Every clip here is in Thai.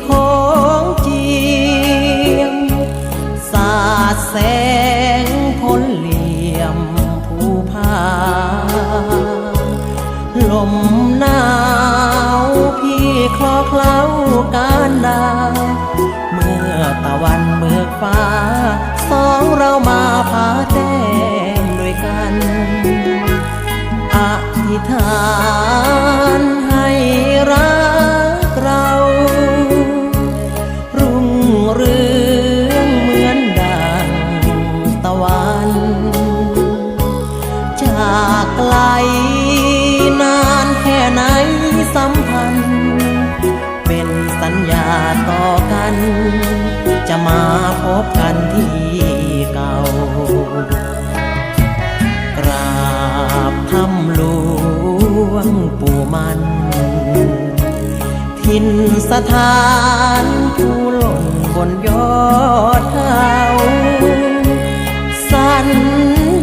ของเจียมสาดแสงพ้นเหลี่ยมภูผาลมหนาวพี่คลอเคล้าการดาเมื่อตะวันเบิกฟ้าสองเรามาพาแต้มด้วยกันอธิษฐานให้รักเรารุ่งเรืองเหมือนดังตะวันจากไกลนานแค่ไหนสัมพันธ์เป็นสัญญาต่อกันจะมาพบกันที่เก่ากราบทำหลวงปู่มันถิ่นสถานผู้หล่นบนยอดเขาสัญ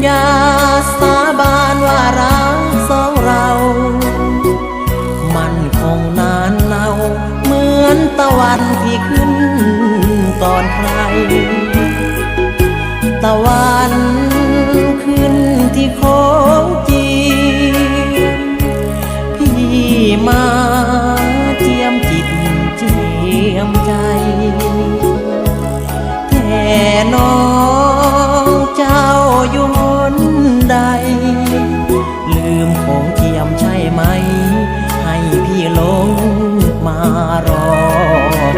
ญาสาบานว่ารักสองเรามันคงนานเนาเหมือนตะวันที่ขึ้นก่อนใครตะวันขึ้นที่โค้งเจียมพี่มาเจียมจิตเจียมใจแต่น้องเจ้าอยู่หนใดลืมโค้งเจียมใช่ไหมให้พี่ลงมารอคอย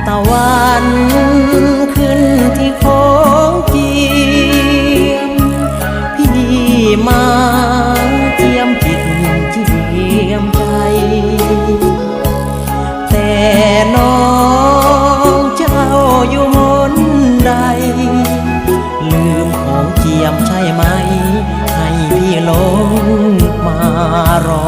ตะวันขึ้นที่โค้งเจียมพี่มาเจียมจิตเจียมใจแต่น้องเจ้าอยู่หนใดลืมของเจียมใช่ไหมให้พี่ลงมารอ